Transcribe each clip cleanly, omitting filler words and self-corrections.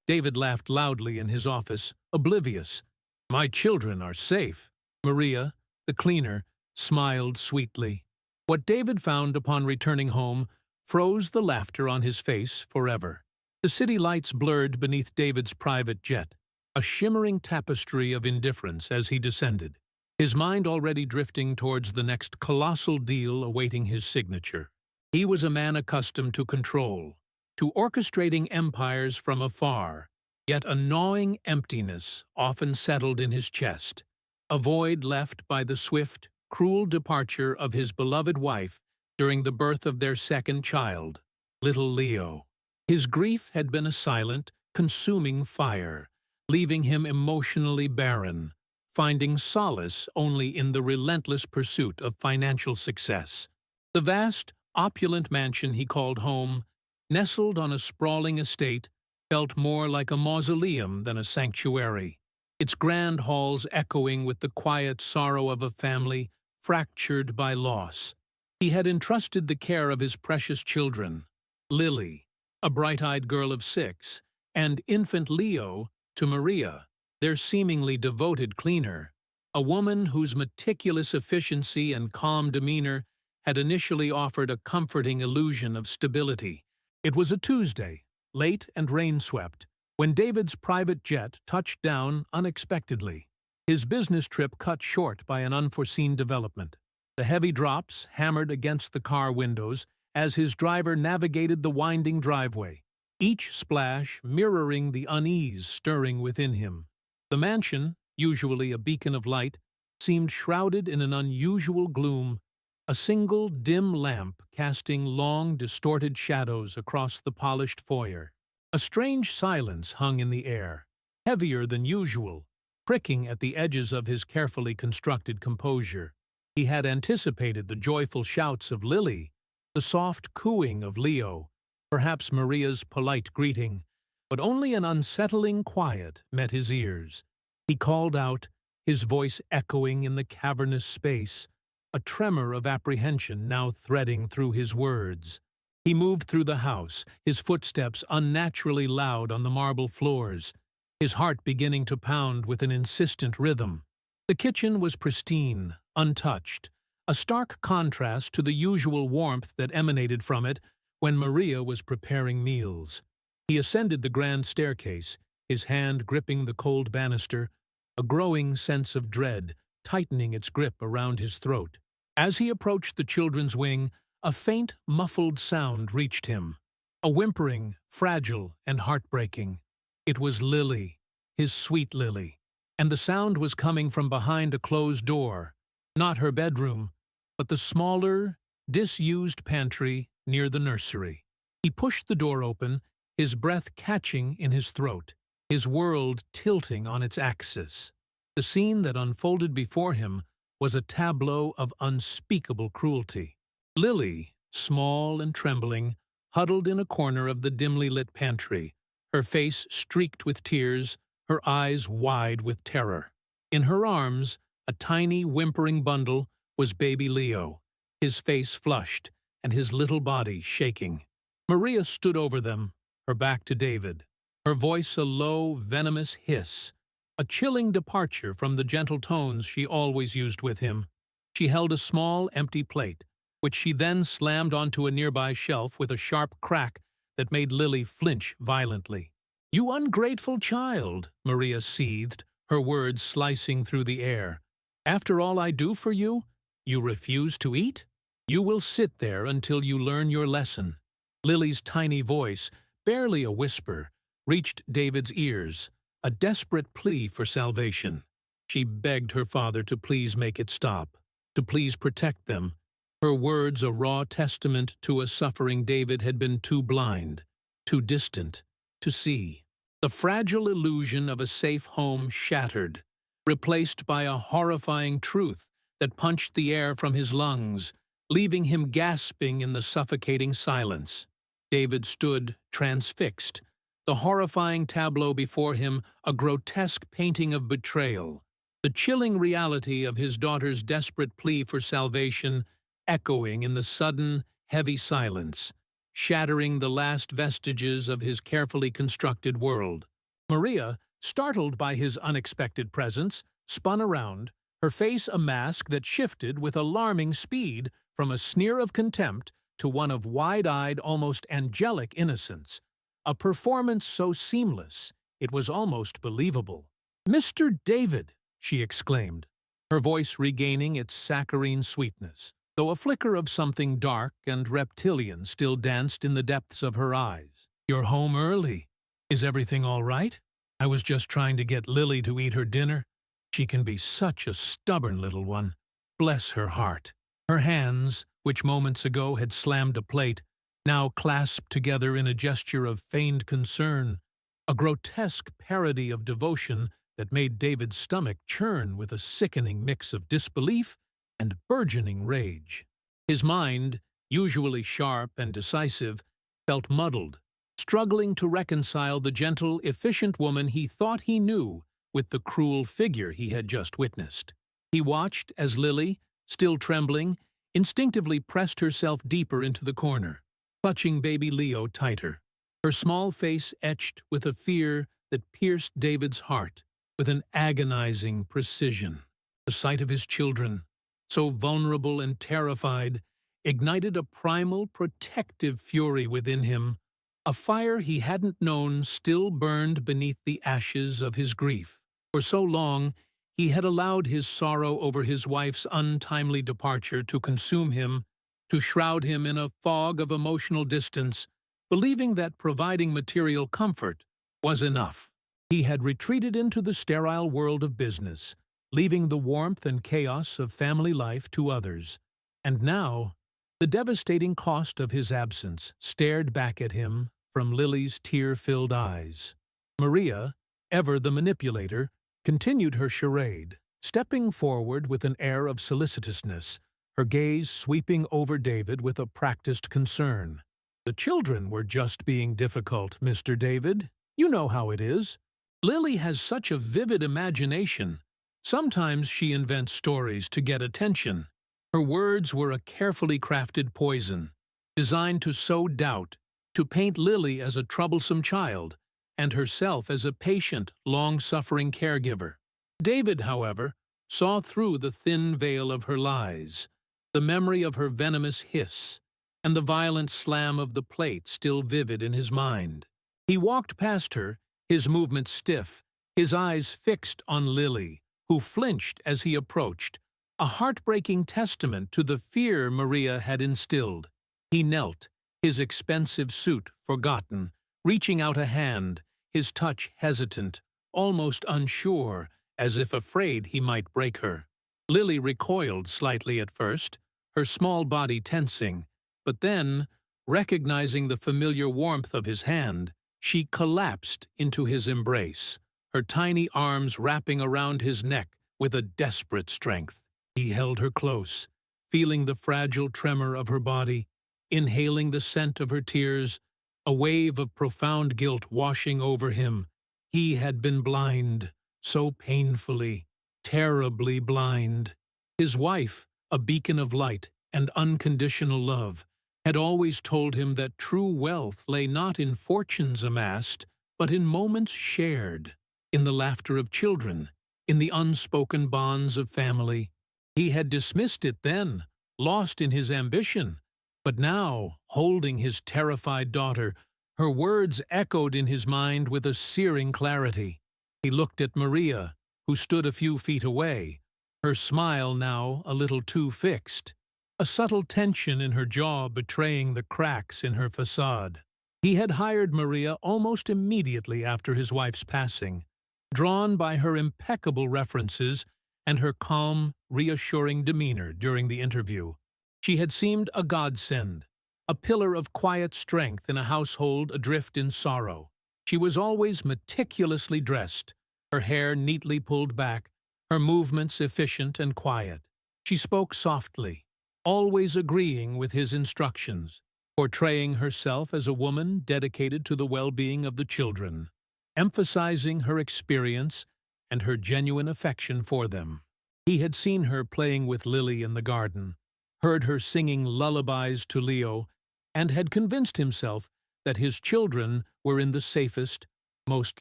David laughed loudly in his office, oblivious. "My children are safe." Maria, the cleaner, smiled sweetly. What David found upon returning home froze the laughter on his face forever. The city lights blurred beneath David's private jet, a shimmering tapestry of indifference as he descended, his mind already drifting towards the next colossal deal awaiting his signature. He was a man accustomed to control, to orchestrating empires from afar, yet a gnawing emptiness often settled in his chest, a void left by the swift, cruel departure of his beloved wife during the birth of their second child, little Leo. His grief had been a silent, consuming fire, leaving him emotionally barren, finding solace only in the relentless pursuit of financial success. The vast, opulent mansion he called home, nestled on a sprawling estate, felt more like a mausoleum than a sanctuary, its grand halls echoing with the quiet sorrow of a family fractured by loss. He had entrusted the care of his precious children, Lily, a bright-eyed girl of 6, and infant Leo, to Maria, their seemingly devoted cleaner, a woman whose meticulous efficiency and calm demeanor had initially offered a comforting illusion of stability. It was a Tuesday, late and rain-swept, when David's private jet touched down unexpectedly, his business trip cut short by an unforeseen development. The heavy drops hammered against the car windows as his driver navigated the winding driveway, each splash mirroring the unease stirring within him. The mansion, usually a beacon of light, seemed shrouded in an unusual gloom, a single dim lamp casting long, distorted shadows across the polished foyer. A strange silence hung in the air, heavier than usual, pricking at the edges of his carefully constructed composure. He had anticipated the joyful shouts of Lily, the soft cooing of Leo, perhaps Maria's polite greeting, but only an unsettling quiet met his ears. He called out, his voice echoing in the cavernous space, a tremor of apprehension now threading through his words. He moved through the house, his footsteps unnaturally loud on the marble floors, his heart beginning to pound with an insistent rhythm. The kitchen was pristine, untouched, a stark contrast to the usual warmth that emanated from it when Maria was preparing meals. He ascended the grand staircase, his hand gripping the cold banister, a growing sense of dread tightening its grip around his throat. As he approached the children's wing, a faint, muffled sound reached him, a whimpering, fragile, and heartbreaking. It was Lily, his sweet Lily, and the sound was coming from behind a closed door, not her bedroom, but the smaller, disused pantry near the nursery. He pushed the door open, his breath catching in his throat, his world tilting on its axis. The scene that unfolded before him was a tableau of unspeakable cruelty. Lily, small and trembling, huddled in a corner of the dimly lit pantry, her face streaked with tears, her eyes wide with terror. In her arms, a tiny, whimpering bundle, was baby Leo, his face flushed and his little body shaking. Maria stood over them, her back to David, her voice a low, venomous hiss, a chilling departure from the gentle tones she always used with him. She held a small, empty plate, which she then slammed onto a nearby shelf with a sharp crack that made Lily flinch violently. "You ungrateful child," Maria seethed, her words slicing through the air. "After all I do for you, you refuse to eat? You will sit there until you learn your lesson." Lily's tiny voice, barely a whisper, reached David's ears, a desperate plea for salvation. She begged her father to please make it stop, to please protect them, her words a raw testament to a suffering David had been too blind, too distant, to see. The fragile illusion of a safe home shattered, replaced by a horrifying truth that punched the air from his lungs, leaving him gasping in the suffocating silence. David stood transfixed, the horrifying tableau before him a grotesque painting of betrayal, the chilling reality of his daughter's desperate plea for salvation echoing in the sudden, heavy silence, shattering the last vestiges of his carefully constructed world. Maria, startled by his unexpected presence, spun around, her face a mask that shifted with alarming speed from a sneer of contempt to one of wide-eyed, almost angelic innocence. A performance so seamless, it was almost believable. "Mr. David!" she exclaimed, her voice regaining its saccharine sweetness, though a flicker of something dark and reptilian still danced in the depths of her eyes. "You're home early. Is everything all right? I was just trying to get Lily to eat her dinner. She can be such a stubborn little one. Bless her heart." Her hands, which moments ago had slammed a plate, now clasped together in a gesture of feigned concern, a grotesque parody of devotion that made David's stomach churn with a sickening mix of disbelief and burgeoning rage. His mind, usually sharp and decisive, felt muddled, struggling to reconcile the gentle, efficient woman he thought he knew with the cruel figure he had just witnessed. He watched as Lily, still trembling, instinctively pressed herself deeper into the corner, clutching baby Leo tighter, her small face etched with a fear that pierced David's heart with an agonizing precision. The sight of his children, so vulnerable and terrified, ignited a primal, protective fury within him. A fire he hadn't known still burned beneath the ashes of his grief. For so long, he had allowed his sorrow over his wife's untimely departure to consume him, to shroud him in a fog of emotional distance, believing that providing material comfort was enough. He had retreated into the sterile world of business, leaving the warmth and chaos of family life to others. And now, the devastating cost of his absence stared back at him from Lily's tear-filled eyes. Maria, ever the manipulator, continued her charade, stepping forward with an air of solicitousness, her gaze sweeping over David with a practiced concern. "The children were just being difficult, Mr. David. You know how it is. Lily has such a vivid imagination. Sometimes she invents stories to get attention." Her words were a carefully crafted poison, designed to sow doubt, to paint Lily as a troublesome child, and herself as a patient, long-suffering caregiver. David, however, saw through the thin veil of her lies, the memory of her venomous hiss, and the violent slam of the plate still vivid in his mind. He walked past her, his movements stiff, his eyes fixed on Lily, who flinched as he approached, a heartbreaking testament to the fear Maria had instilled. He knelt, his expensive suit forgotten, reaching out a hand, his touch hesitant, almost unsure, as if afraid he might break her. Lily recoiled slightly at first, her small body tensing, but then, recognizing the familiar warmth of his hand, she collapsed into his embrace, her tiny arms wrapping around his neck with a desperate strength. He held her close, feeling the fragile tremor of her body, inhaling the scent of her tears, a wave of profound guilt washing over him. He had been blind, so painfully, terribly blind. His wife, a beacon of light and unconditional love, had always told him that true wealth lay not in fortunes amassed, but in moments shared, in the laughter of children, in the unspoken bonds of family. He had dismissed it then, lost in his ambition, but now, holding his terrified daughter, her words echoed in his mind with a searing clarity. He looked at Maria, who stood a few feet away, her smile now a little too fixed, a subtle tension in her jaw betraying the cracks in her facade. He had hired Maria almost immediately after his wife's passing, drawn by her impeccable references and her calm, reassuring demeanor during the interview. She had seemed a godsend, a pillar of quiet strength in a household adrift in sorrow. She was always meticulously dressed, her hair neatly pulled back, her movements efficient and quiet. She spoke softly, always agreeing with his instructions, portraying herself as a woman dedicated to the well-being of the children, emphasizing her experience and her genuine affection for them. He had seen her playing with Lily in the garden, heard her singing lullabies to Leo, and had convinced himself that his children were in the safest, most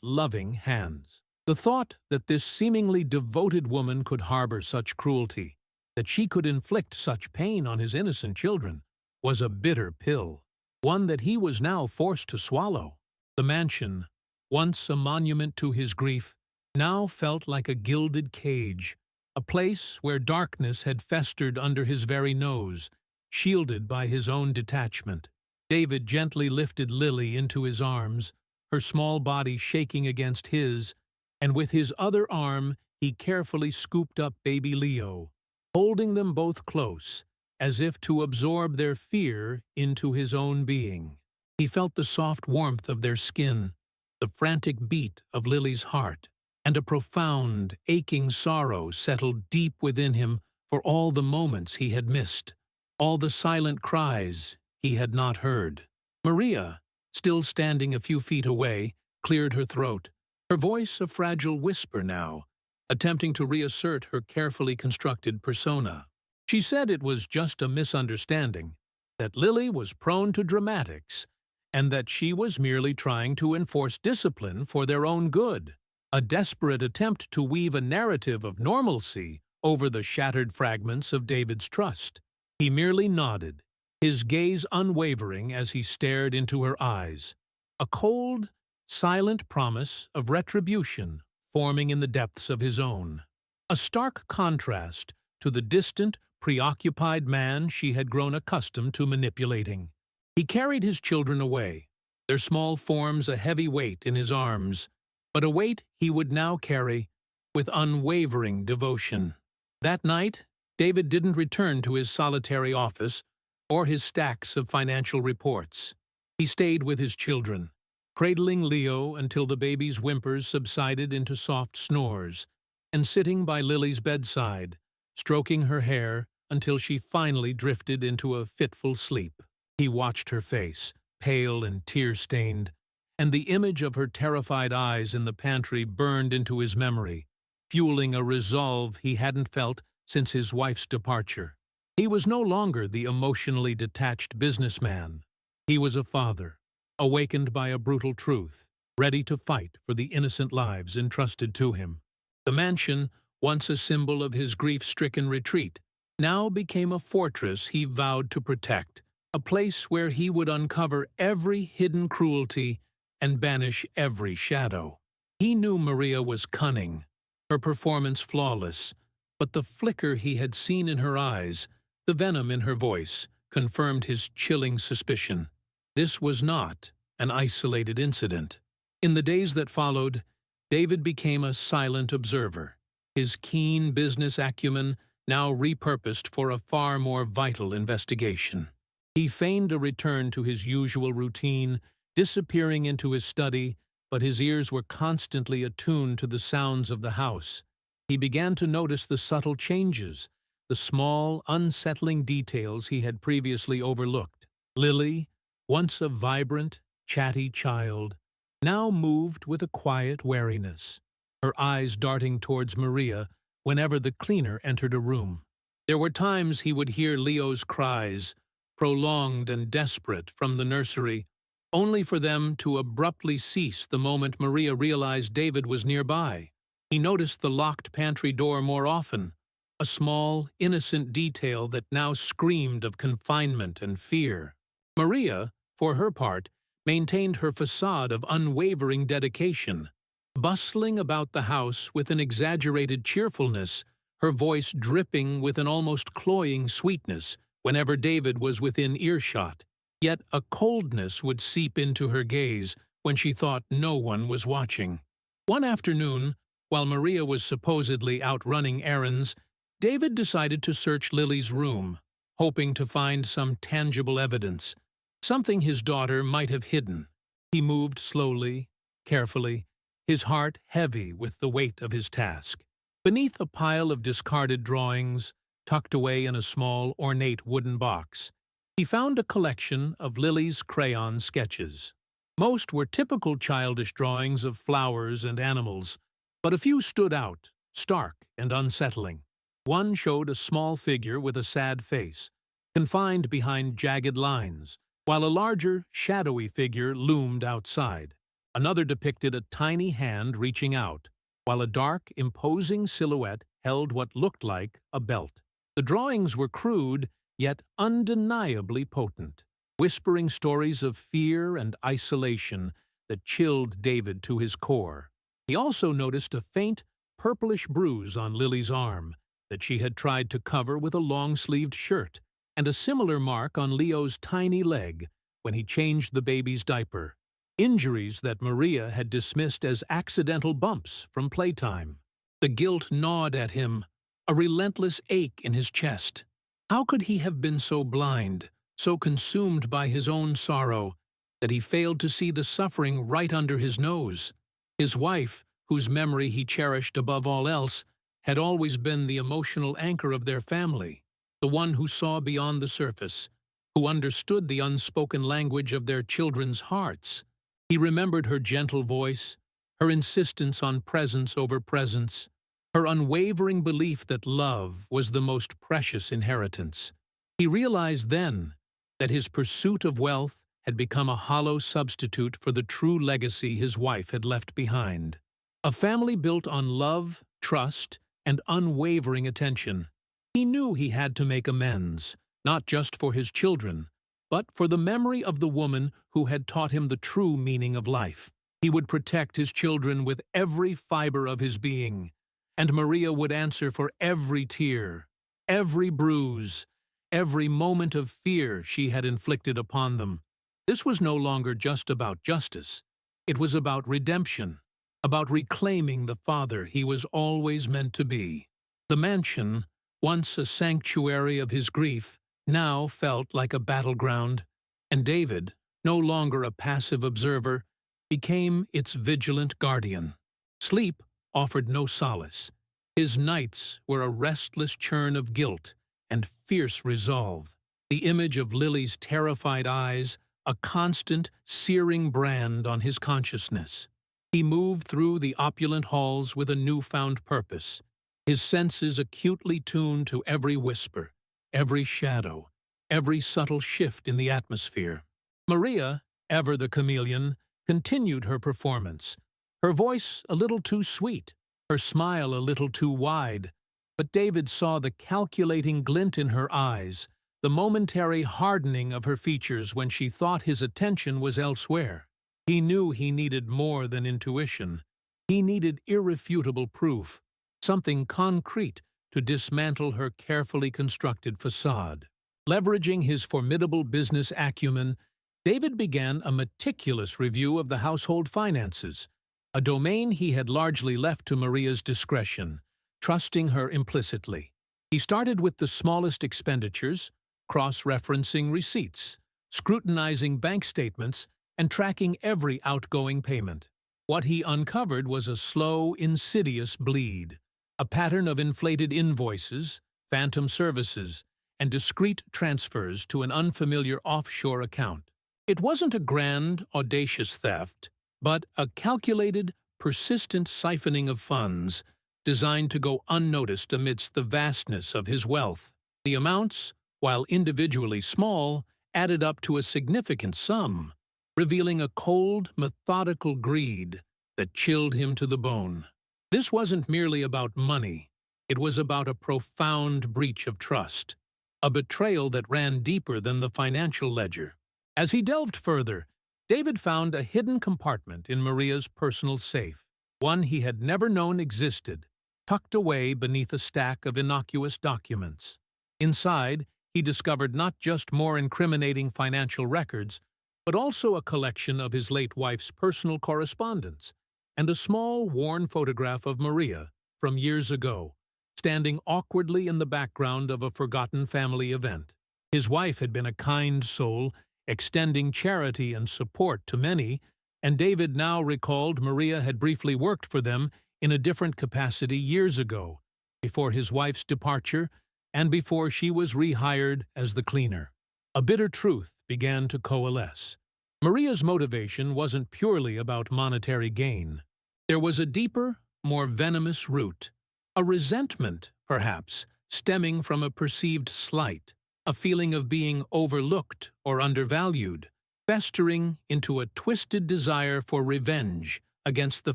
loving hands. The thought that this seemingly devoted woman could harbor such cruelty, that she could inflict such pain on his innocent children, was a bitter pill, one that he was now forced to swallow. The mansion, once a monument to his grief, now felt like a gilded cage, a place where darkness had festered under his very nose, shielded by his own detachment. David gently lifted Lily into his arms, her small body shaking against his, and with his other arm he carefully scooped up baby Leo, holding them both close, as if to absorb their fear into his own being. He felt the soft warmth of their skin, the frantic beat of Lily's heart, and a profound, aching sorrow settled deep within him for all the moments he had missed, all the silent cries he had not heard. Maria, still standing a few feet away, cleared her throat, her voice a fragile whisper now, attempting to reassert her carefully constructed persona. She said it was just a misunderstanding, that Lily was prone to dramatics, and that she was merely trying to enforce discipline for their own good, a desperate attempt to weave a narrative of normalcy over the shattered fragments of David's trust. He merely nodded, his gaze unwavering as he stared into her eyes, a cold, silent promise of retribution forming in the depths of his own, a stark contrast to the distant, preoccupied man she had grown accustomed to manipulating. He carried his children away, their small forms a heavy weight in his arms, but a weight he would now carry with unwavering devotion. That night, David didn't return to his solitary office or his stacks of financial reports. He stayed with his children, cradling Leo until the baby's whimpers subsided into soft snores, and sitting by Lily's bedside, stroking her hair until she finally drifted into a fitful sleep. He watched her face, pale and tear-stained, and the image of her terrified eyes in the pantry burned into his memory, fueling a resolve he hadn't felt since his wife's departure. He was no longer the emotionally detached businessman. He was a father, awakened by a brutal truth, ready to fight for the innocent lives entrusted to him. The mansion, once a symbol of his grief-stricken retreat, now became a fortress he vowed to protect, a place where he would uncover every hidden cruelty and banish every shadow. He knew Maria was cunning, her performance flawless, but the flicker he had seen in her eyes, the venom in her voice, confirmed his chilling suspicion. This was not an isolated incident. In the days that followed, David became a silent observer, his keen business acumen now repurposed for a far more vital investigation. He feigned a return to his usual routine, disappearing into his study, but his ears were constantly attuned to the sounds of the house. He began to notice the subtle changes, the small, unsettling details he had previously overlooked. Lily, once a vibrant, chatty child, now moved with a quiet wariness, her eyes darting towards Maria whenever the cleaner entered a room. There were times he would hear Leo's cries, prolonged and desperate, from the nursery, only for them to abruptly cease the moment Maria realized David was nearby. He noticed the locked pantry door more often, a small, innocent detail that now screamed of confinement and fear. Maria, for her part, maintained her facade of unwavering dedication, bustling about the house with an exaggerated cheerfulness, her voice dripping with an almost cloying sweetness whenever David was within earshot. Yet a coldness would seep into her gaze when she thought no one was watching. One afternoon, while Maria was supposedly out running errands, David decided to search Lily's room, hoping to find some tangible evidence, something his daughter might have hidden. He moved slowly, carefully, his heart heavy with the weight of his task. Beneath a pile of discarded drawings, tucked away in a small, ornate wooden box, he found a collection of Lily's crayon sketches. Most were typical childish drawings of flowers and animals, but a few stood out, stark and unsettling. One showed a small figure with a sad face, confined behind jagged lines, while a larger, shadowy figure loomed outside. Another depicted a tiny hand reaching out, while a dark, imposing silhouette held what looked like a belt. The drawings were crude, yet undeniably potent, whispering stories of fear and isolation that chilled David to his core. He also noticed a faint, purplish bruise on Lily's arm that she had tried to cover with a long-sleeved shirt, and a similar mark on Leo's tiny leg when he changed the baby's diaper. Injuries that Maria had dismissed as accidental bumps from playtime. The guilt gnawed at him, a relentless ache in his chest. How could he have been so blind, so consumed by his own sorrow, that he failed to see the suffering right under his nose? His wife, whose memory he cherished above all else, had always been the emotional anchor of their family, the one who saw beyond the surface, who understood the unspoken language of their children's hearts. He remembered her gentle voice, her insistence on presence over presence, her unwavering belief that love was the most precious inheritance. He realized then that his pursuit of wealth had become a hollow substitute for the true legacy his wife had left behind. A family built on love, trust, and unwavering attention. He knew he had to make amends, not just for his children, but for the memory of the woman who had taught him the true meaning of life. He would protect his children with every fiber of his being, and Maria would answer for every tear, every bruise, every moment of fear she had inflicted upon them. This was no longer just about justice. It was about redemption, about reclaiming the father he was always meant to be. The mansion, once a sanctuary of his grief, now felt like a battleground, and David, no longer a passive observer, became its vigilant guardian. Sleep offered no solace. His nights were a restless churn of guilt and fierce resolve. The image of Lily's terrified eyes, a constant, searing brand on his consciousness. He moved through the opulent halls with a newfound purpose, his senses acutely tuned to every whisper, every shadow, every subtle shift in the atmosphere. Maria, ever the chameleon, continued her performance, her voice a little too sweet, her smile a little too wide, but David saw the calculating glint in her eyes, the momentary hardening of her features when she thought his attention was elsewhere. He knew he needed more than intuition. He needed irrefutable proof, something concrete to dismantle her carefully constructed facade. Leveraging his formidable business acumen, David began a meticulous review of the household finances, a domain he had largely left to Maria's discretion, trusting her implicitly. He started with the smallest expenditures, cross-referencing receipts, scrutinizing bank statements, and tracking every outgoing payment. What he uncovered was a slow, insidious bleed, a pattern of inflated invoices, phantom services, and discreet transfers to an unfamiliar offshore account. It wasn't a grand, audacious theft, but a calculated, persistent siphoning of funds designed to go unnoticed amidst the vastness of his wealth. The amounts, while individually small, added up to a significant sum, revealing a cold, methodical greed that chilled him to the bone. This wasn't merely about money. It was about a profound breach of trust, a betrayal that ran deeper than the financial ledger. As he delved further, David found a hidden compartment in Maria's personal safe, one he had never known existed, tucked away beneath a stack of innocuous documents. Inside, he discovered not just more incriminating financial records, but also a collection of his late wife's personal correspondence and a small, worn photograph of Maria from years ago, standing awkwardly in the background of a forgotten family event. His wife had been a kind soul, extending charity and support to many, and David now recalled Maria had briefly worked for them in a different capacity years ago, before his wife's departure and before she was rehired as the cleaner. A bitter truth began to coalesce. Maria's motivation wasn't purely about monetary gain. There was a deeper, more venomous root, a resentment, perhaps, stemming from a perceived slight, a feeling of being overlooked or undervalued. festering into a twisted desire for revenge against the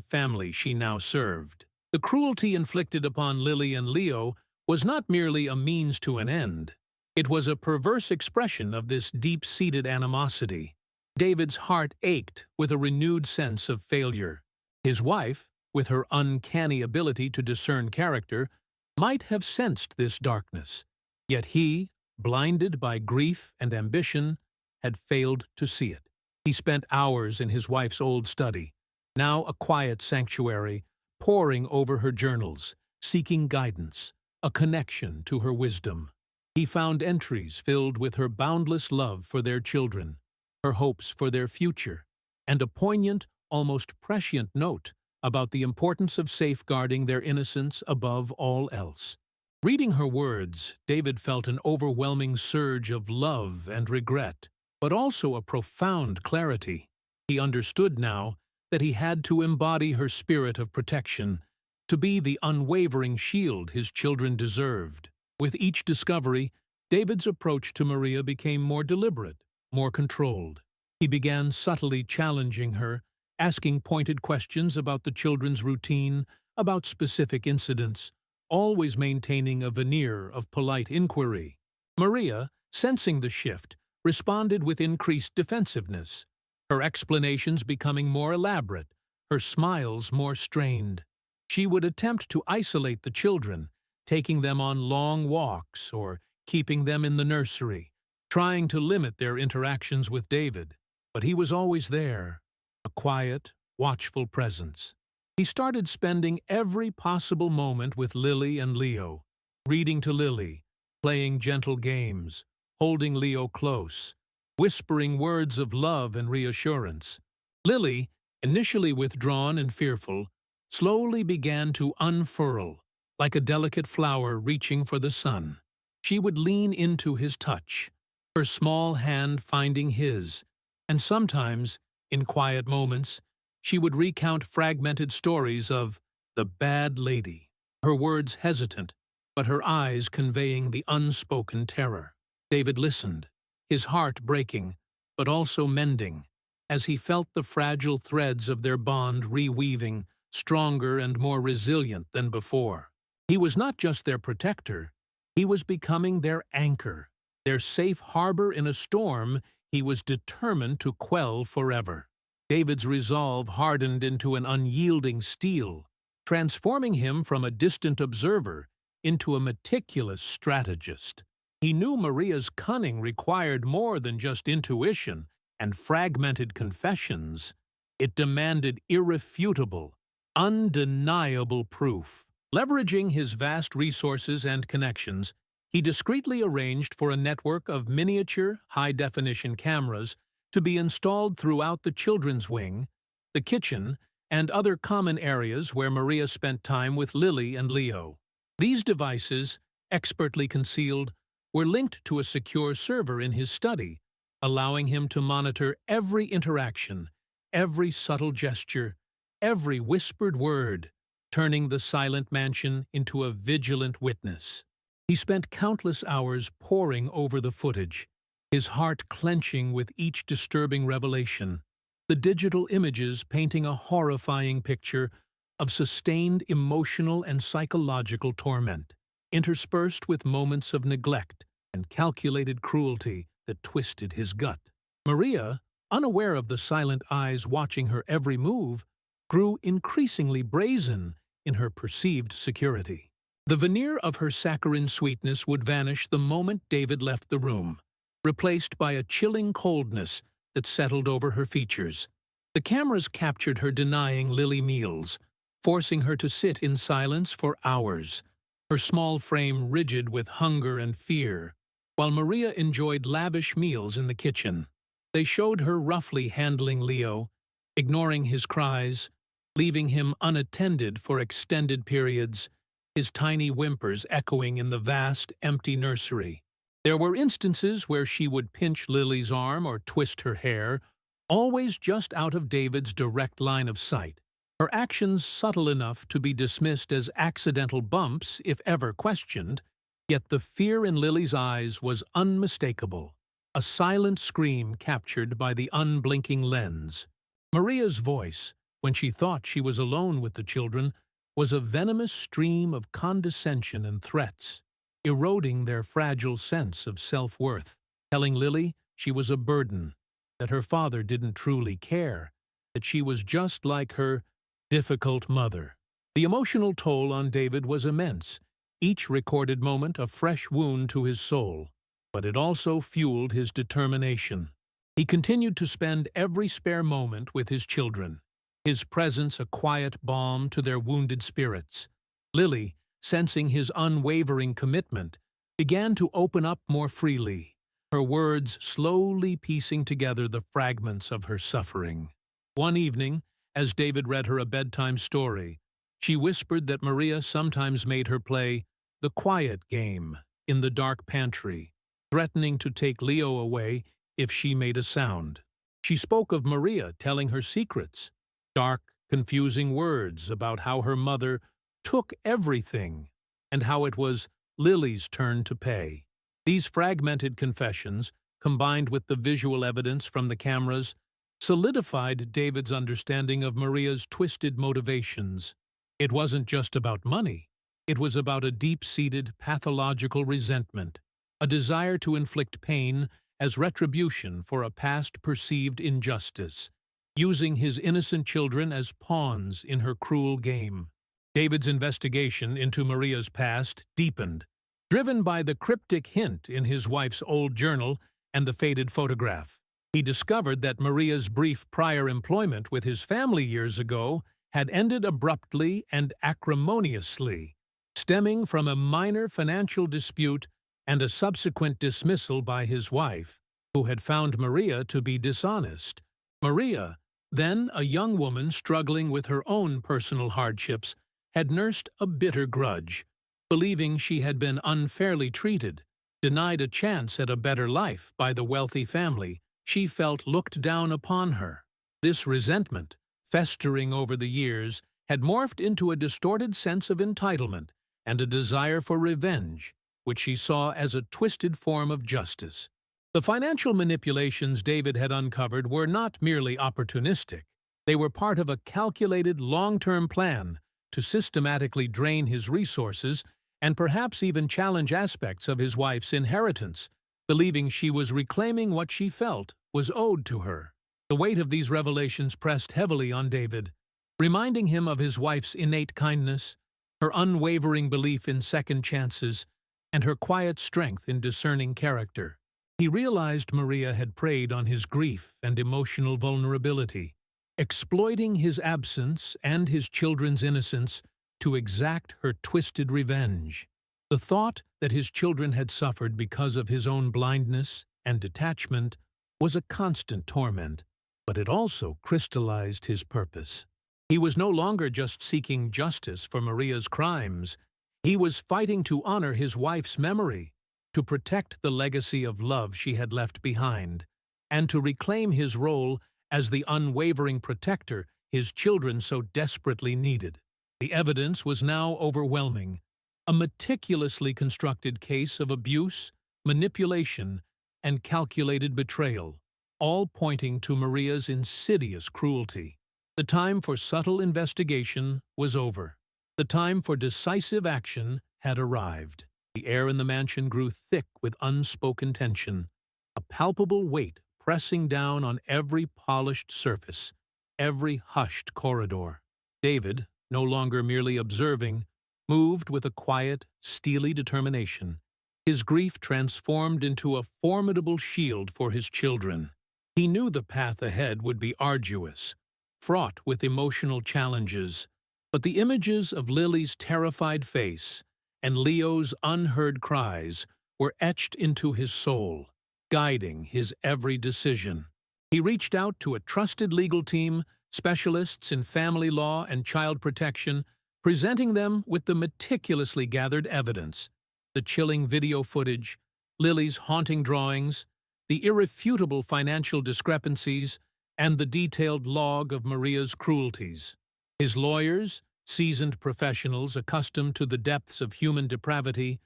family she now served. The cruelty inflicted upon Lily and Leo was not merely a means to an end. It was a perverse expression of this deep-seated animosity. David's heart ached with a renewed sense of failure. His wife, with her uncanny ability to discern character, might have sensed this darkness, yet he, blinded by grief and ambition, had failed to see it. He spent hours in his wife's old study, now a quiet sanctuary, poring over her journals, seeking guidance, a connection to her wisdom. He found entries filled with her boundless love for their children, her hopes for their future, and a poignant, almost prescient note about the importance of safeguarding their innocence above all else. Reading her words, David felt an overwhelming surge of love and regret, but also a profound clarity. He understood now that he had to embody her spirit of protection, to be the unwavering shield his children deserved. With each discovery, David's approach to Maria became more deliberate, more controlled. He began subtly challenging her, asking pointed questions about the children's routine, about specific incidents, always maintaining a veneer of polite inquiry. Maria, sensing the shift, responded with increased defensiveness, her explanations becoming more elaborate, her smiles more strained. She would attempt to isolate the children, taking them on long walks or keeping them in the nursery, trying to limit their interactions with David. But he was always there, a quiet, watchful presence. He started spending every possible moment with Lily and Leo, reading to Lily, playing gentle games, holding Leo close, whispering words of love and reassurance. Lily, initially withdrawn and fearful, slowly began to unfurl, like a delicate flower reaching for the sun. She would lean into his touch, her small hand finding his, and sometimes, in quiet moments, she would recount fragmented stories of the bad lady, her words hesitant, but her eyes conveying the unspoken terror. David listened, his heart breaking, but also mending, as he felt the fragile threads of their bond reweaving, stronger and more resilient than before. He was not just their protector, he was becoming their anchor, their safe harbor in a storm he was determined to quell forever. David's resolve hardened into an unyielding steel, transforming him from a distant observer into a meticulous strategist. He knew Maria's cunning required more than just intuition and fragmented confessions. It demanded irrefutable, undeniable proof. Leveraging his vast resources and connections, he discreetly arranged for a network of miniature, high-definition cameras to be installed throughout the children's wing, the kitchen, and other common areas where Maria spent time with Lily and Leo. These devices, expertly concealed, were linked to a secure server in his study, allowing him to monitor every interaction, every subtle gesture, every whispered word, turning the silent mansion into a vigilant witness. He spent countless hours poring over the footage, his heart clenching with each disturbing revelation, the digital images painting a horrifying picture of sustained emotional and psychological torment, interspersed with moments of neglect and calculated cruelty that twisted his gut. Maria, unaware of the silent eyes watching her every move, grew increasingly brazen in her perceived security. The veneer of her saccharine sweetness would vanish the moment David left the room, replaced by a chilling coldness that settled over her features. The cameras captured her denying Lily meals, forcing her to sit in silence for hours, her small frame rigid with hunger and fear, while Maria enjoyed lavish meals in the kitchen. They showed her roughly handling Leo, ignoring his cries, leaving him unattended for extended periods, his tiny whimpers echoing in the vast, empty nursery. There were instances where she would pinch Lily's arm or twist her hair, always just out of David's direct line of sight, her actions subtle enough to be dismissed as accidental bumps if ever questioned, yet the fear in Lily's eyes was unmistakable. a silent scream captured by the unblinking lens. Maria's voice, when she thought she was alone with the children, was a venomous stream of condescension and threats, eroding their fragile sense of self-worth, telling Lily she was a burden, that her father didn't truly care, that she was just like her difficult mother. The emotional toll on David was immense, each recorded moment a fresh wound to his soul, but it also fueled his determination. He continued to spend every spare moment with his children, his presence a quiet balm to their wounded spirits. Lily, sensing his unwavering commitment, began to open up more freely, her words slowly piecing together the fragments of her suffering. One evening, as David read her a bedtime story, she whispered that Maria sometimes made her play the quiet game in the dark pantry, threatening to take Leo away if she made a sound. She spoke of Maria telling her secrets, dark, confusing words about how her mother took everything and how it was Lily's turn to pay. These fragmented confessions, combined with the visual evidence from the cameras, solidified David's understanding of Maria's twisted motivations. It wasn't just about money. It was about a deep-seated pathological resentment, a desire to inflict pain as retribution for a past perceived injustice, using his innocent children as pawns in her cruel game. David's investigation into Maria's past deepened, driven by the cryptic hint in his wife's old journal and the faded photograph. He discovered that Maria's brief prior employment with his family years ago had ended abruptly and acrimoniously, stemming from a minor financial dispute and a subsequent dismissal by his wife, who had found Maria to be dishonest. Maria, then a young woman struggling with her own personal hardships, had nursed a bitter grudge, believing she had been unfairly treated, denied a chance at a better life by the wealthy family she felt looked down upon her. This resentment, festering over the years, had morphed into a distorted sense of entitlement and a desire for revenge, which she saw as a twisted form of justice. The financial manipulations David had uncovered were not merely opportunistic. They were part of a calculated long-term plan to systematically drain his resources and perhaps even challenge aspects of his wife's inheritance, believing she was reclaiming what she felt was owed to her. The weight of these revelations pressed heavily on David, reminding him of his wife's innate kindness, her unwavering belief in second chances, and her quiet strength in discerning character. He realized Maria had preyed on his grief and emotional vulnerability, exploiting his absence and his children's innocence to exact her twisted revenge. The thought that his children had suffered because of his own blindness and detachment was a constant torment, but it also crystallized his purpose. He was no longer just seeking justice for Maria's crimes. He was fighting to honor his wife's memory, to protect the legacy of love she had left behind, and to reclaim his role as the unwavering protector his children so desperately needed. The evidence was now overwhelming, a meticulously constructed case of abuse, manipulation, and calculated betrayal, all pointing to Maria's insidious cruelty. The time for subtle investigation was over. The time for decisive action had arrived. The air in the mansion grew thick with unspoken tension, a palpable weight pressing down on every polished surface, every hushed corridor. David, no longer merely observing, moved with a quiet, steely determination, his grief transformed into a formidable shield for his children. He knew the path ahead would be arduous, fraught with emotional challenges, but the images of Lily's terrified face and Leo's unheard cries were etched into his soul, guiding his every decision. He reached out to a trusted legal team, specialists in family law and child protection, presenting them with the meticulously gathered evidence, the chilling video footage, Lily's haunting drawings, the irrefutable financial discrepancies, and the detailed log of Maria's cruelties. His lawyers, seasoned professionals accustomed to the depths of human depravity,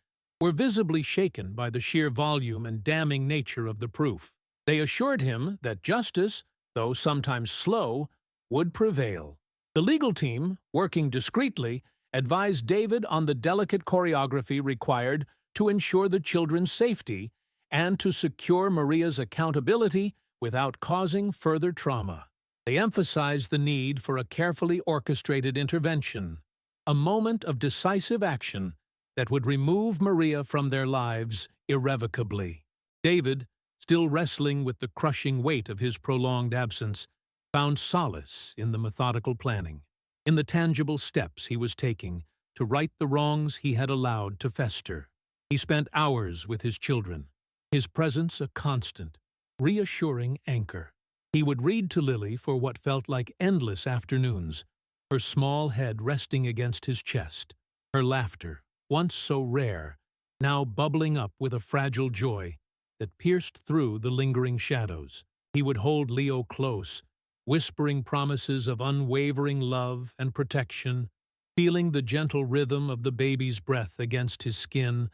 were visibly shaken by the sheer volume and damning nature of the proof. They assured him that justice, though sometimes slow, would prevail. The legal team, working discreetly, advised David on the delicate choreography required to ensure the children's safety and to secure Maria's accountability without causing further trauma. They emphasized the need for a carefully orchestrated intervention, a moment of decisive action that would remove Maria from their lives irrevocably. David, still wrestling with the crushing weight of his prolonged absence, found solace in the methodical planning, in the tangible steps he was taking to right the wrongs he had allowed to fester. He spent hours with his children, his presence a constant, reassuring anchor. He would read to Lily for what felt like endless afternoons, her small head resting against his chest, her laughter, once so rare, now bubbling up with a fragile joy that pierced through the lingering shadows. He would hold Leo close, whispering promises of unwavering love and protection, feeling the gentle rhythm of the baby's breath against his skin,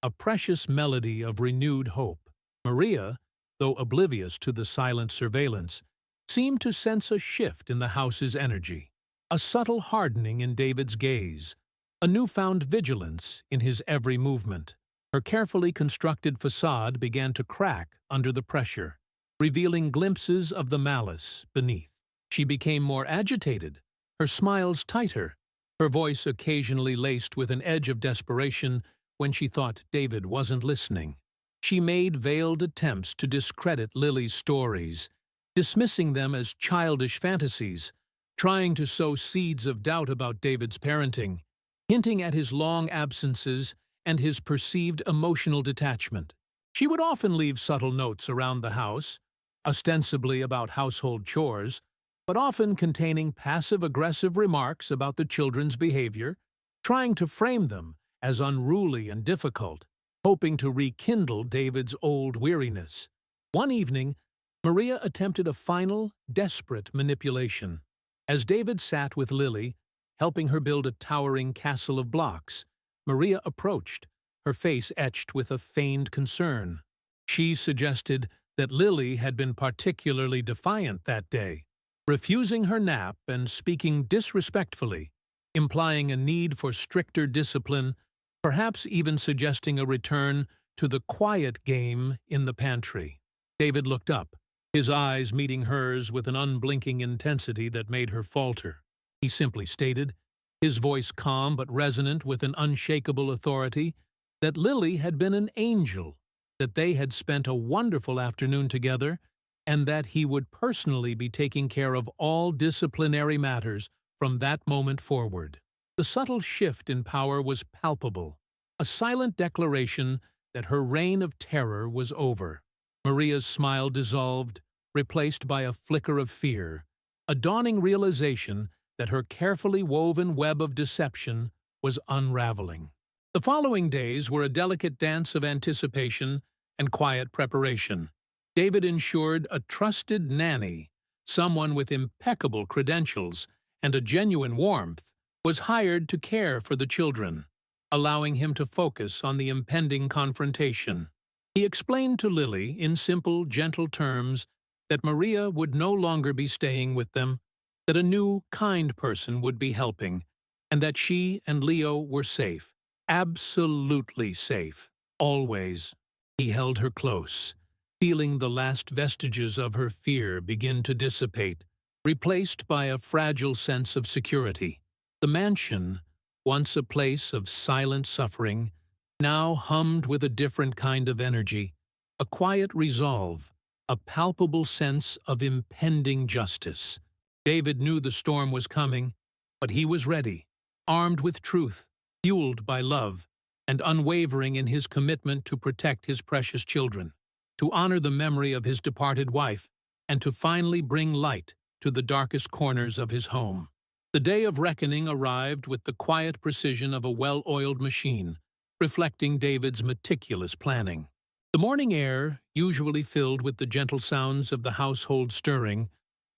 a precious melody of renewed hope. Maria, though oblivious to the silent surveillance, seemed to sense a shift in the house's energy, a subtle hardening in David's gaze, a newfound vigilance in his every movement. Her carefully constructed facade began to crack under the pressure, revealing glimpses of the malice beneath. She became more agitated, her smiles tighter, her voice occasionally laced with an edge of desperation when she thought David wasn't listening. She made veiled attempts to discredit Lily's stories, dismissing them as childish fantasies, trying to sow seeds of doubt about David's parenting, hinting at his long absences and his perceived emotional detachment. She would often leave subtle notes around the house, ostensibly about household chores, but often containing passive-aggressive remarks about the children's behavior, trying to frame them as unruly and difficult, hoping to rekindle David's old weariness. One evening, Maria attempted a final, desperate manipulation. As David sat with Lily, helping her build a towering castle of blocks, Maria approached, her face etched with a feigned concern. She suggested that Lily had been particularly defiant that day, refusing her nap and speaking disrespectfully, implying a need for stricter discipline, perhaps even suggesting a return to the quiet game in the pantry. David looked up, his eyes meeting hers with an unblinking intensity that made her falter. He simply stated, his voice calm but resonant with an unshakable authority, that Lily had been an angel, that they had spent a wonderful afternoon together, and that he would personally be taking care of all disciplinary matters from that moment forward. The subtle shift in power was palpable, a silent declaration that her reign of terror was over. Maria's smile dissolved, replaced by a flicker of fear, a dawning realization that her carefully woven web of deception was unraveling. The following days were a delicate dance of anticipation and quiet preparation. David ensured a trusted nanny, someone with impeccable credentials and a genuine warmth, was hired to care for the children, allowing him to focus on the impending confrontation. He explained to Lily, in simple, gentle terms, that Maria would no longer be staying with them, that a new, kind person would be helping, and that she and Leo were safe, absolutely safe, always. He held her close, feeling the last vestiges of her fear begin to dissipate, replaced by a fragile sense of security. The mansion, once a place of silent suffering, now hummed with a different kind of energy, a quiet resolve, a palpable sense of impending justice. David knew the storm was coming, but he was ready, armed with truth, fueled by love, and unwavering in his commitment to protect his precious children, to honor the memory of his departed wife, and to finally bring light to the darkest corners of his home. The day of reckoning arrived with the quiet precision of a well-oiled machine, reflecting David's meticulous planning. The morning air, usually filled with the gentle sounds of the household stirring,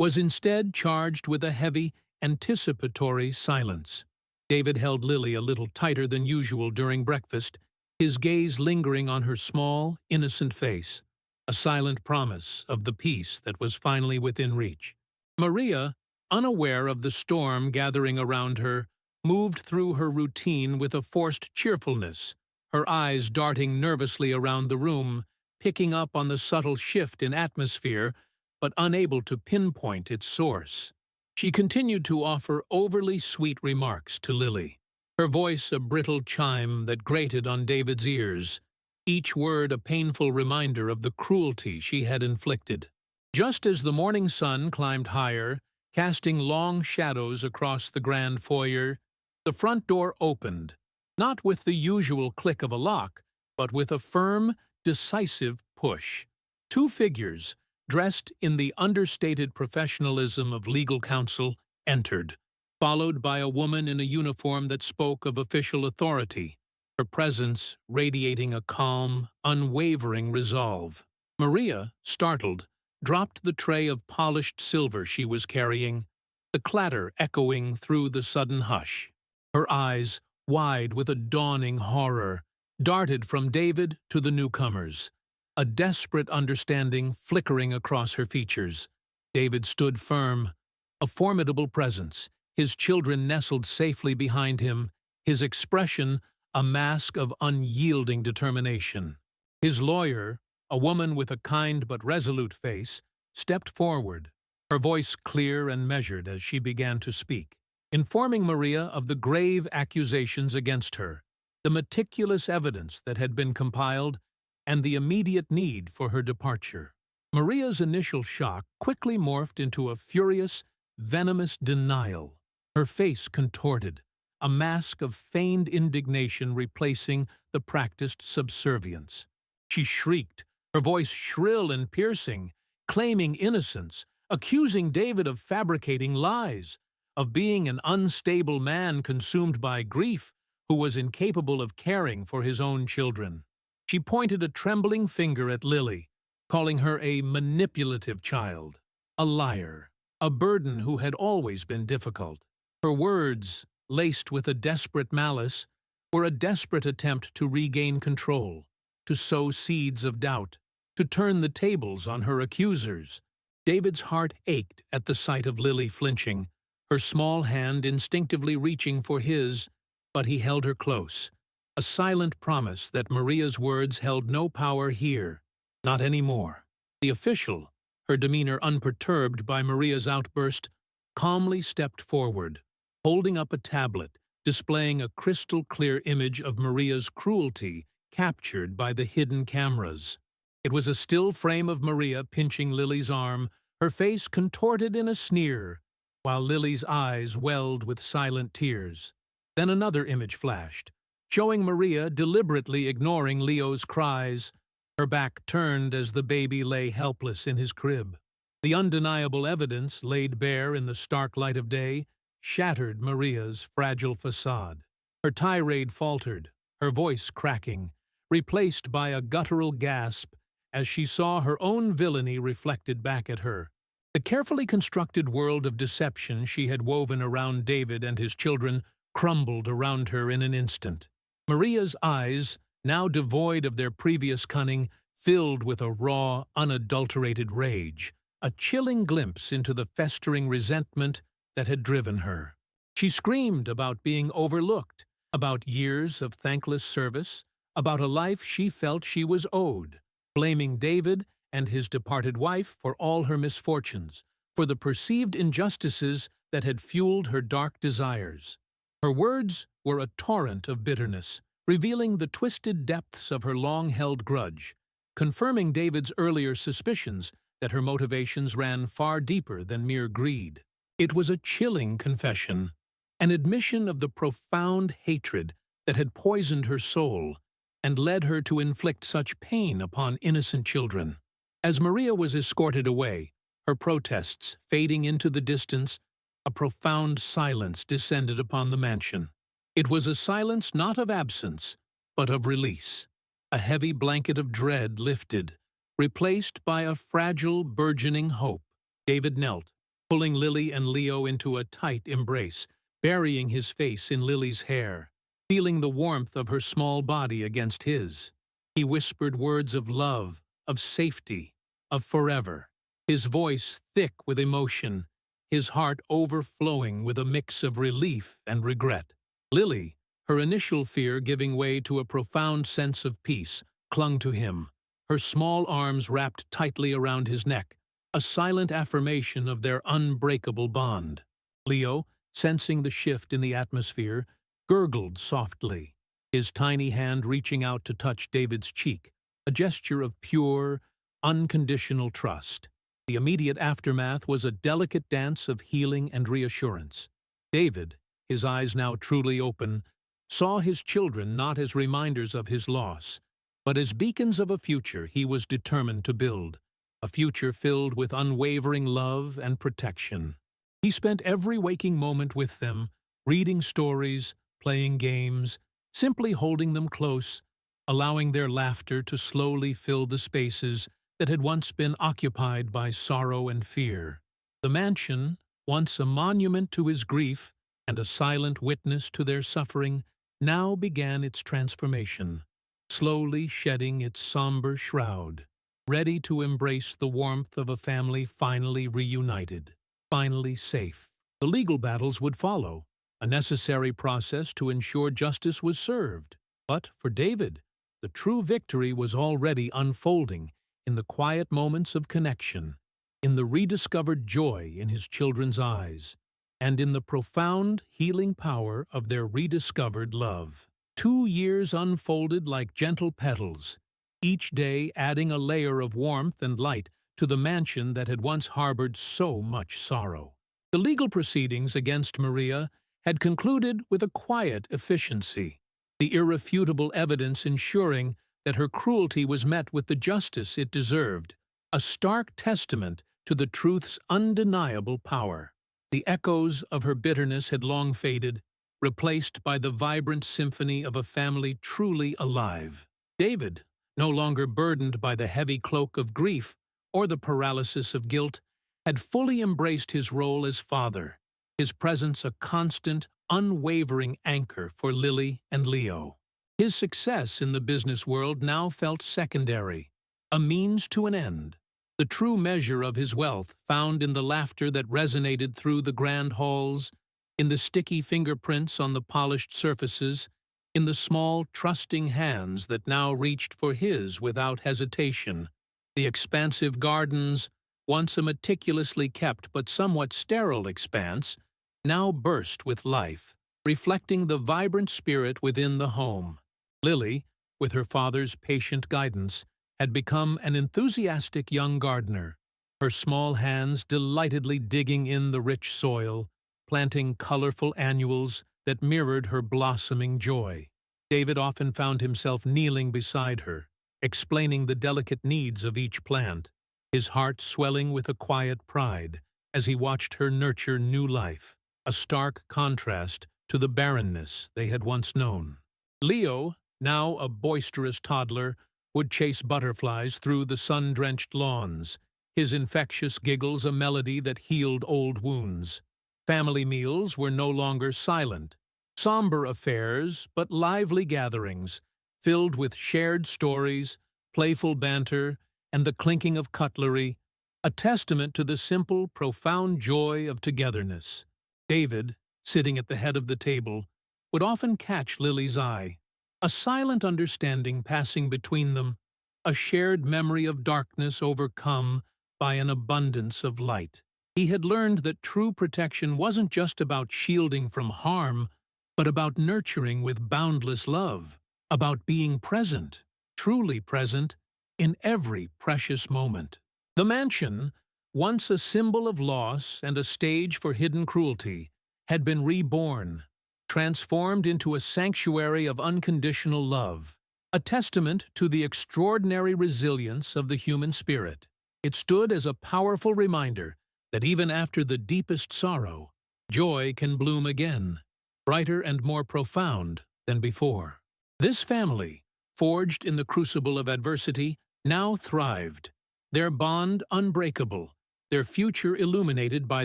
was instead charged with a heavy, anticipatory silence. David held Lily a little tighter than usual during breakfast, his gaze lingering on her small, innocent face, a silent promise of the peace that was finally within reach. Maria, unaware of the storm gathering around her, moved through her routine with a forced cheerfulness, her eyes darting nervously around the room, picking up on the subtle shift in atmosphere, but unable to pinpoint its source. She continued to offer overly sweet remarks to Lily, her voice a brittle chime that grated on David's ears, each word a painful reminder of the cruelty she had inflicted. Just as the morning sun climbed higher, casting long shadows across the grand foyer, the front door opened, not with the usual click of a lock, but with a firm, decisive push. Two figures, dressed in the understated professionalism of legal counsel, entered, followed by a woman in a uniform that spoke of official authority, her presence radiating a calm, unwavering resolve. Maria, startled, dropped the tray of polished silver she was carrying, the clatter echoing through the sudden hush. Her eyes, wide with a dawning horror, darted from David to the newcomers, a desperate understanding flickering across her features. David stood firm, a formidable presence, his children nestled safely behind him, his expression a mask of unyielding determination. His lawyer, a woman with a kind but resolute face, stepped forward, her voice clear and measured as she began to speak, informing Maria of the grave accusations against her, the meticulous evidence that had been compiled, and the immediate need for her departure. Maria's initial shock quickly morphed into a furious, venomous denial, her face contorted, a mask of feigned indignation replacing the practiced subservience. She shrieked, her voice shrill and piercing, claiming innocence, accusing David of fabricating lies, of being an unstable man consumed by grief who was incapable of caring for his own children. She pointed a trembling finger at Lily, calling her a manipulative child, a liar, a burden who had always been difficult. Her words, laced with a desperate malice, were a desperate attempt to regain control, to sow seeds of doubt, to turn the tables on her accusers. David's heart ached at the sight of Lily flinching, her small hand instinctively reaching for his, but he held her close, a silent promise that Maria's words held no power here, not anymore. The official, her demeanor unperturbed by Maria's outburst, calmly stepped forward, holding up a tablet displaying a crystal-clear image of Maria's cruelty captured by the hidden cameras. It was a still frame of Maria pinching Lily's arm, her face contorted in a sneer, while Lily's eyes welled with silent tears. Then another image flashed, showing Maria deliberately ignoring Leo's cries, her back turned as the baby lay helpless in his crib. The undeniable evidence, laid bare in the stark light of day, shattered Maria's fragile facade. Her tirade faltered, her voice cracking, replaced by a guttural gasp as she saw her own villainy reflected back at her. The carefully constructed world of deception she had woven around David and his children crumbled around her in an instant. Maria's eyes, now devoid of their previous cunning, filled with a raw, unadulterated rage, a chilling glimpse into the festering resentment that had driven her. She screamed about being overlooked, about years of thankless service, about a life she felt she was owed, blaming David and his departed wife for all her misfortunes, for the perceived injustices that had fueled her dark desires. Her words were a torrent of bitterness, revealing the twisted depths of her long-held grudge, confirming David's earlier suspicions that her motivations ran far deeper than mere greed. It was a chilling confession, an admission of the profound hatred that had poisoned her soul and led her to inflict such pain upon innocent children. As Maria was escorted away, her protests fading into the distance, a profound silence descended upon the mansion. It was a silence not of absence, but of release. A heavy blanket of dread lifted, replaced by a fragile, burgeoning hope. David knelt, pulling Lily and Leo into a tight embrace, burying his face in Lily's hair. feeling the warmth of her small body against his. He whispered words of love, of safety, of forever, his voice thick with emotion, his heart overflowing with a mix of relief and regret. Lily, her initial fear giving way to a profound sense of peace, clung to him, her small arms wrapped tightly around his neck, a silent affirmation of their unbreakable bond. Leo, sensing the shift in the atmosphere, gurgled softly, his tiny hand reaching out to touch David's cheek, a gesture of pure, unconditional trust. The immediate aftermath was a delicate dance of healing and reassurance. David, his eyes now truly open, saw his children not as reminders of his loss, but as beacons of a future he was determined to build, a future filled with unwavering love and protection. He spent every waking moment with them, reading stories, playing games, simply holding them close, allowing their laughter to slowly fill the spaces that had once been occupied by sorrow and fear. The mansion, once a monument to his grief and a silent witness to their suffering, now began its transformation, slowly shedding its somber shroud, ready to embrace the warmth of a family finally reunited, finally safe. The legal battles would follow, a necessary process to ensure justice was served. But for David, the true victory was already unfolding in the quiet moments of connection, in the rediscovered joy in his children's eyes, and in the profound healing power of their rediscovered love. 2 years unfolded like gentle petals, each day adding a layer of warmth and light to the mansion that had once harbored so much sorrow. The legal proceedings against Maria had concluded with a quiet efficiency, the irrefutable evidence ensuring that her cruelty was met with the justice it deserved, a stark testament to the truth's undeniable power. The echoes of her bitterness had long faded, replaced by the vibrant symphony of a family truly alive. David, no longer burdened by the heavy cloak of grief or the paralysis of guilt, had fully embraced his role as father, his presence a constant, unwavering anchor for Lily and Leo. His success in the business world now felt secondary, a means to an end. The true measure of his wealth found in the laughter that resonated through the grand halls, in the sticky fingerprints on the polished surfaces, in the small, trusting hands that now reached for his without hesitation. The expansive gardens, once a meticulously kept but somewhat sterile expanse, now burst with life, reflecting the vibrant spirit within the home. Lily, with her father's patient guidance, had become an enthusiastic young gardener, her small hands delightedly digging in the rich soil, planting colorful annuals that mirrored her blossoming joy. David often found himself kneeling beside her, explaining the delicate needs of each plant, his heart swelling with a quiet pride as he watched her nurture new life, a stark contrast to the barrenness they had once known. Leo, now a boisterous toddler, would chase butterflies through the sun-drenched lawns, his infectious giggles a melody that healed old wounds. Family meals were no longer silent, somber affairs but lively gatherings, filled with shared stories, playful banter, and the clinking of cutlery, a testament to the simple, profound joy of togetherness. David, sitting at the head of the table, would often catch Lily's eye, a silent understanding passing between them, a shared memory of darkness overcome by an abundance of light. He had learned that true protection wasn't just about shielding from harm, but about nurturing with boundless love, about being present, truly present, in every precious moment. The mansion, once a symbol of loss and a stage for hidden cruelty, had been reborn, transformed into a sanctuary of unconditional love, a testament to the extraordinary resilience of the human spirit. It stood as a powerful reminder that even after the deepest sorrow, joy can bloom again, brighter and more profound than before. This family, forged in the crucible of adversity, now thrived, their bond unbreakable, their future illuminated by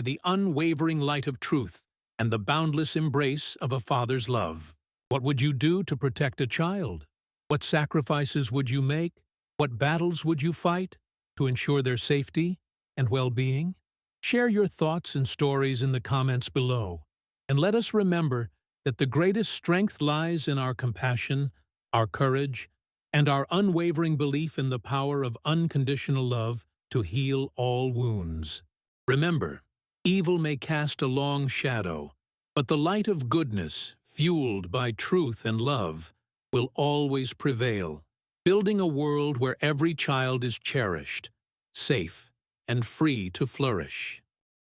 the unwavering light of truth and the boundless embrace of a father's love. What would you do to protect a child? What sacrifices would you make? What battles would you fight to ensure their safety and well-being? Share your thoughts and stories in the comments below, and let us remember that the greatest strength lies in our compassion, our courage, and our unwavering belief in the power of unconditional love to heal all wounds. Remember, evil may cast a long shadow, but the light of goodness, fueled by truth and love, will always prevail, building a world where every child is cherished, safe, and free to flourish.